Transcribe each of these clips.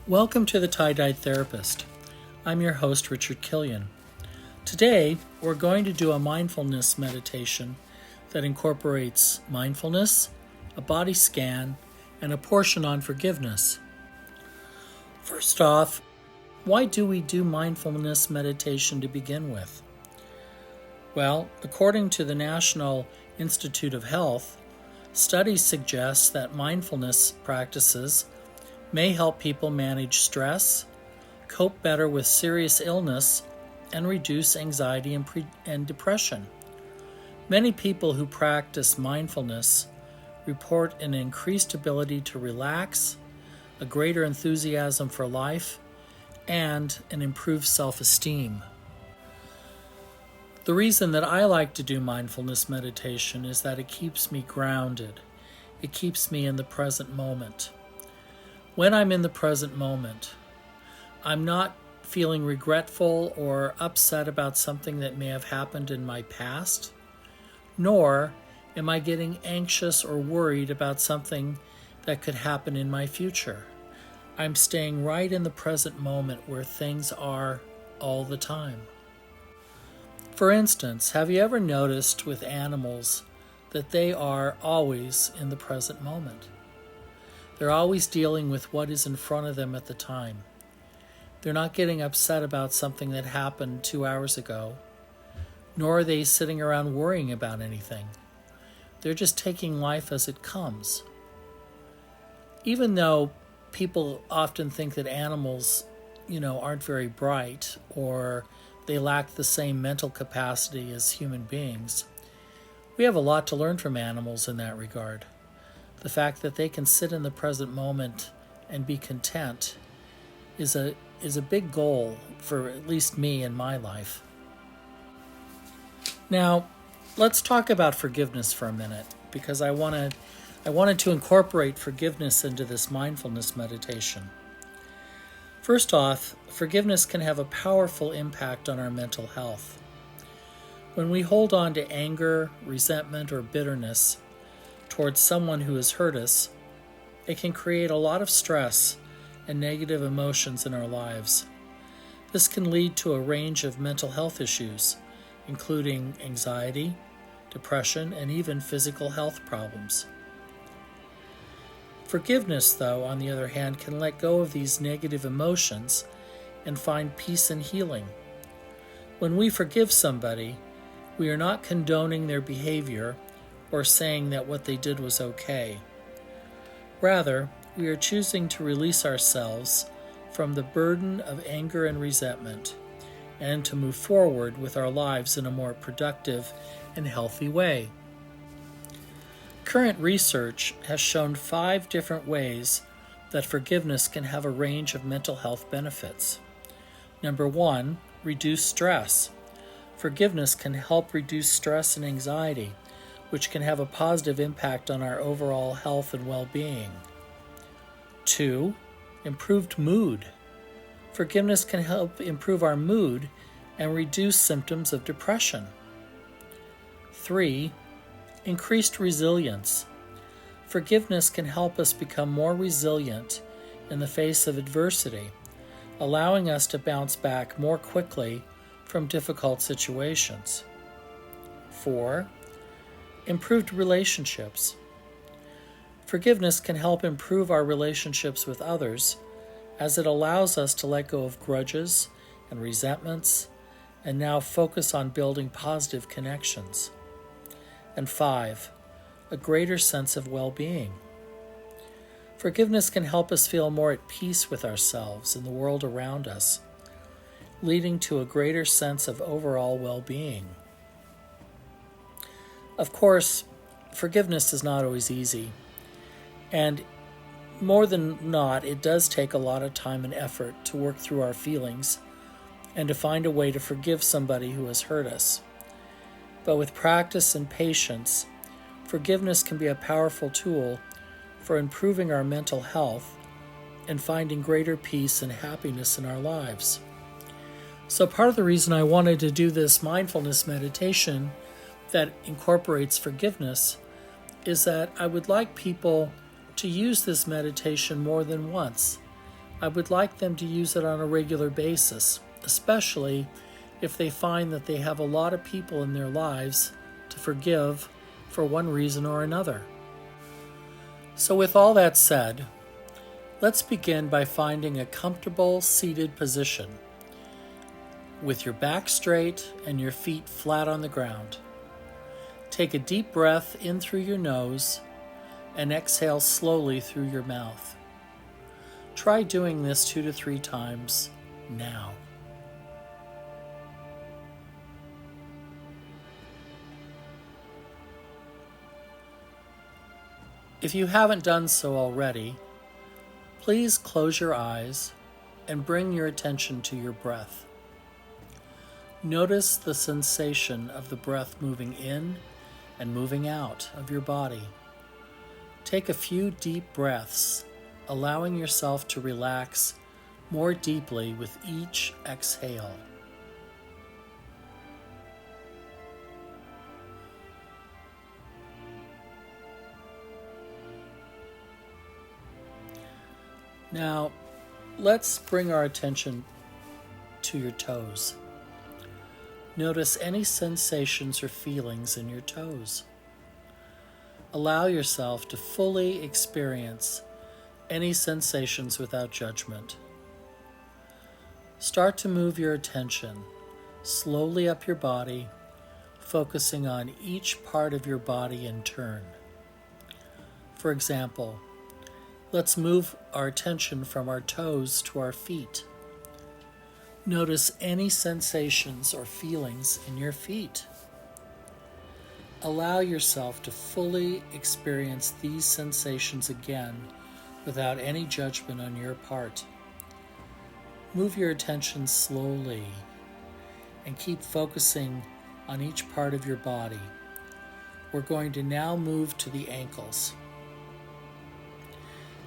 Welcome to the Tie-Dyed Therapist. I'm your host, Richard Killian. Today, we're going to do a mindfulness meditation that incorporates mindfulness, a body scan, and a portion on forgiveness. First off, why do we do mindfulness meditation to begin with? Well, according to the National Institute of Health, studies suggest that mindfulness practices may help people manage stress, cope better with serious illness, and reduce anxiety and depression. Many people who practice mindfulness report an increased ability to relax, a greater enthusiasm for life, and an improved self-esteem. The reason that I like to do mindfulness meditation is that it keeps me grounded. It keeps me in the present moment. When I'm in the present moment, I'm not feeling regretful or upset about something that may have happened in my past, nor am I getting anxious or worried about something that could happen in my future. I'm staying right in the present moment where things are all the time. For instance, have you ever noticed with animals that they are always in the present moment? They're always dealing with what is in front of them at the time. They're not getting upset about something that happened 2 hours ago, nor are they sitting around worrying about anything. They're just taking life as it comes. Even though people often think that animals, aren't very bright or they lack the same mental capacity as human beings, we have a lot to learn from animals in that regard. The fact that they can sit in the present moment and be content is a big goal for at least me in my life. Now, let's talk about forgiveness for a minute, because I wanted to incorporate forgiveness into this mindfulness meditation. First off, forgiveness can have a powerful impact on our mental health. When we hold on to anger, resentment, or bitterness towards someone who has hurt us, it can create a lot of stress and negative emotions in our lives. This can lead to a range of mental health issues, including anxiety, depression, and even physical health problems. Forgiveness, though, on the other hand, can let go of these negative emotions and find peace and healing. When we forgive somebody, we are not condoning their behavior or saying that what they did was okay. Rather, we are choosing to release ourselves from the burden of anger and resentment and to move forward with our lives in a more productive and healthy way. Current research has shown 5 different ways that forgiveness can have a range of mental health benefits. Number 1, reduce stress. Forgiveness can help reduce stress and anxiety, which can have a positive impact on our overall health and well-being. 2, improved mood. Forgiveness can help improve our mood and reduce symptoms of depression. 3, increased resilience. Forgiveness can help us become more resilient in the face of adversity, allowing us to bounce back more quickly from difficult situations. 4, improved relationships. Forgiveness can help improve our relationships with others, as it allows us to let go of grudges and resentments and now focus on building positive connections. And 5, a greater sense of well-being. Forgiveness can help us feel more at peace with ourselves and the world around us, leading to a greater sense of overall well-being. Of course, forgiveness is not always easy, and more than not, it does take a lot of time and effort to work through our feelings and to find a way to forgive somebody who has hurt us. But with practice and patience, forgiveness can be a powerful tool for improving our mental health and finding greater peace and happiness in our lives. So part of the reason I wanted to do this mindfulness meditation that incorporates forgiveness is that I would like people to use this meditation more than once I would like them to use it on a regular basis, especially if they find that they have a lot of people in their lives to forgive for one reason or another. So with all that said, let's begin by finding a comfortable seated position with your back straight and your feet flat on the ground. Take a deep breath in through your nose and exhale slowly through your mouth. Try doing this 2 to 3 times now. If you haven't done so already, please close your eyes and bring your attention to your breath. Notice the sensation of the breath moving in and moving out of your body. Take a few deep breaths, allowing yourself to relax more deeply with each exhale. Now, let's bring our attention to your toes. Notice any sensations or feelings in your toes. Allow yourself to fully experience any sensations without judgment. Start to move your attention slowly up your body, focusing on each part of your body in turn. For example, let's move our attention from our toes to our feet. Notice any sensations or feelings in your feet. Allow yourself to fully experience these sensations again without any judgment on your part. Move your attention slowly and keep focusing on each part of your body. We're going to now move to the ankles.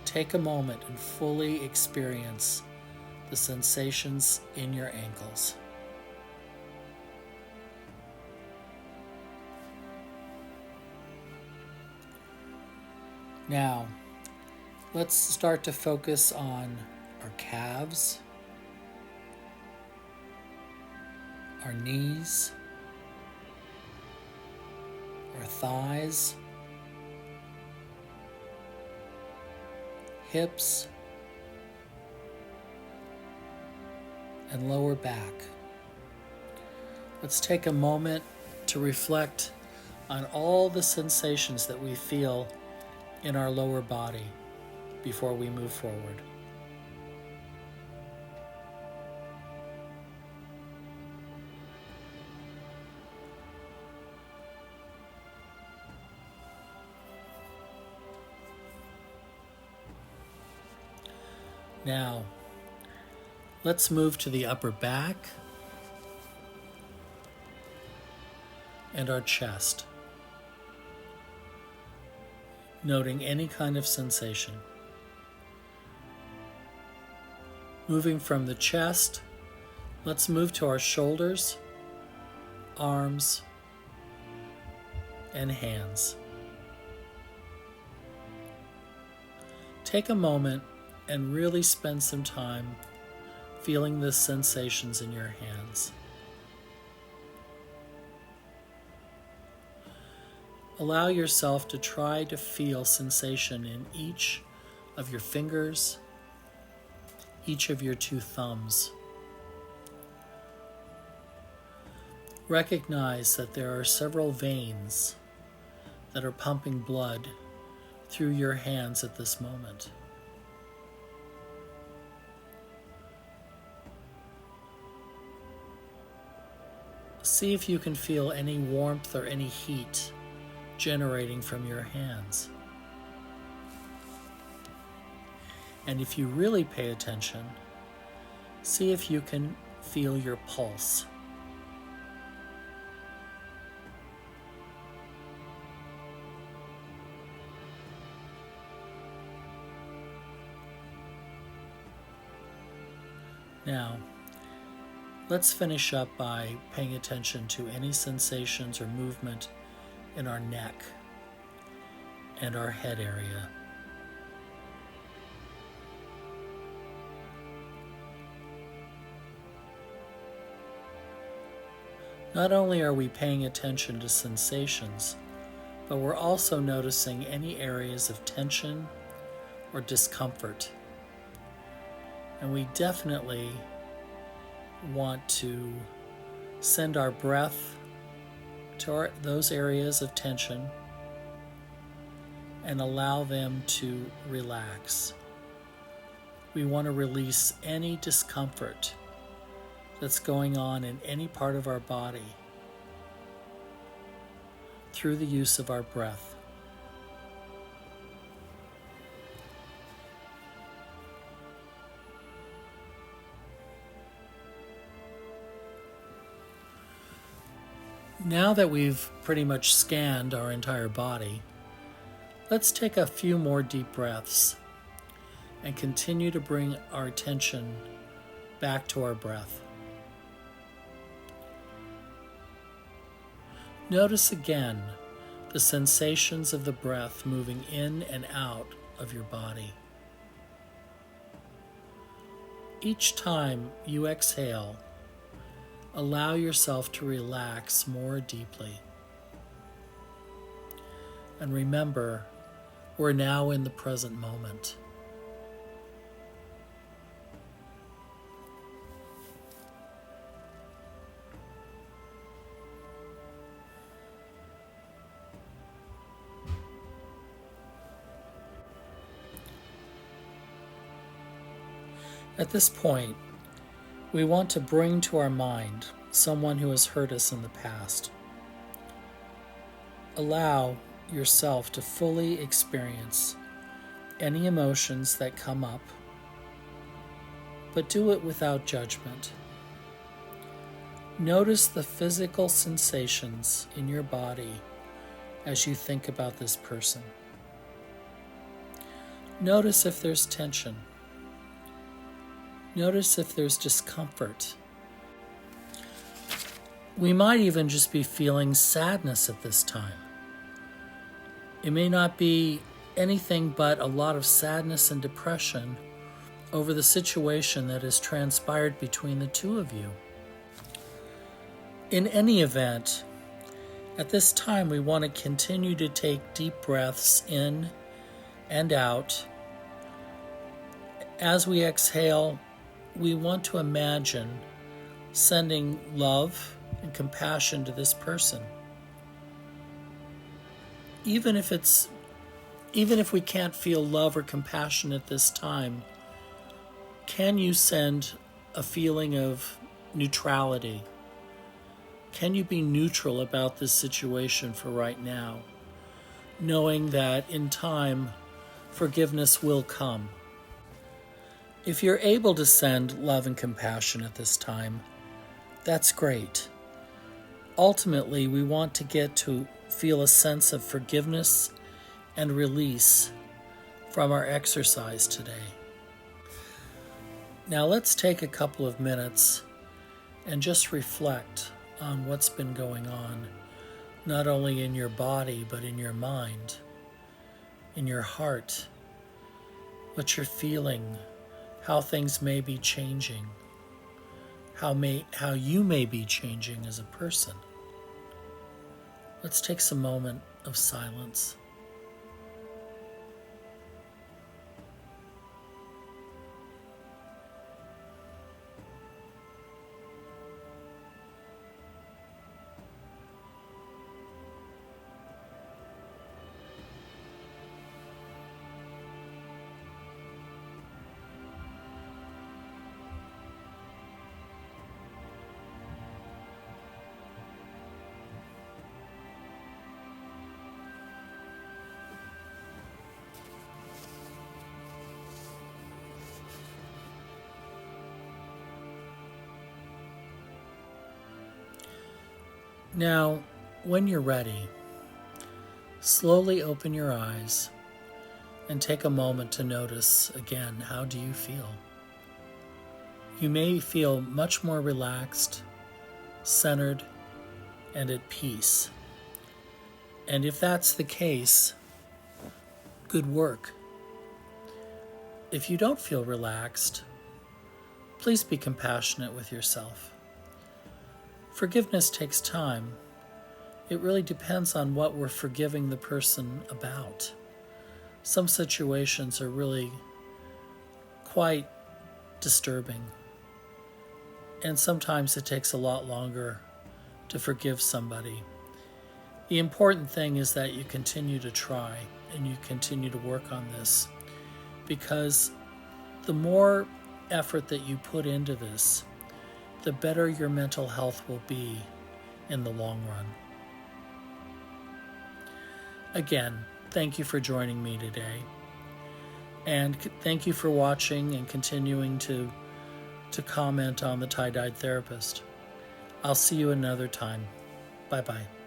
Take a moment and fully experience the sensations in your ankles. Now, let's start to focus on our calves, our knees, our thighs, hips, and lower back. Let's take a moment to reflect on all the sensations that we feel in our lower body before we move forward. Now, let's move to the upper back and our chest, noting any kind of sensation. Moving from the chest, let's move to our shoulders, arms, and hands. Take a moment and really spend some time feeling the sensations in your hands. Allow yourself to try to feel sensation in each of your fingers, each of your 2 thumbs. Recognize that there are several veins that are pumping blood through your hands at this moment. See if you can feel any warmth or any heat generating from your hands. And if you really pay attention, see if you can feel your pulse. Now, let's finish up by paying attention to any sensations or movement in our neck and our head area. Not only are we paying attention to sensations, but we're also noticing any areas of tension or discomfort. And we definitely want to send our breath to those areas of tension and allow them to relax. We want to release any discomfort that's going on in any part of our body through the use of our breath. Now that we've pretty much scanned our entire body, let's take a few more deep breaths and continue to bring our attention back to our breath. Notice again the sensations of the breath moving in and out of your body. Each time you exhale, allow yourself to relax more deeply. And remember, we're now in the present moment. At this point, we want to bring to our mind someone who has hurt us in the past. Allow yourself to fully experience any emotions that come up, but do it without judgment. Notice the physical sensations in your body as you think about this person. Notice if there's tension. Notice if there's discomfort. We might even just be feeling sadness at this time. It may not be anything but a lot of sadness and depression over the situation that has transpired between the two of you. In any event, at this time we want to continue to take deep breaths in and out. As we exhale, we want to imagine sending love and compassion to this person. Even if we can't feel love or compassion at this time, can you send a feeling of neutrality? Can you be neutral about this situation for right now, knowing that in time, forgiveness will come? If you're able to send love and compassion at this time, that's great. Ultimately, we want to get to feel a sense of forgiveness and release from our exercise today. Now let's take a couple of minutes and just reflect on what's been going on, not only in your body, but in your mind, in your heart, what you're feeling, how things may be changing, how you may be changing as a person. Let's take some moment of silence. Now, when you're ready, slowly open your eyes and take a moment to notice again, how do you feel? You may feel much more relaxed, centered, and at peace. And if that's the case, good work. If you don't feel relaxed, please be compassionate with yourself. Forgiveness takes time. It really depends on what we're forgiving the person about. Some situations are really quite disturbing, and sometimes it takes a lot longer to forgive somebody. The important thing is that you continue to try and you continue to work on this, because the more effort that you put into this, the better your mental health will be in the long run. Again, thank you for joining me today. And thank you for watching and continuing to comment on the Tie-Dyed Therapist. I'll see you another time. Bye-bye.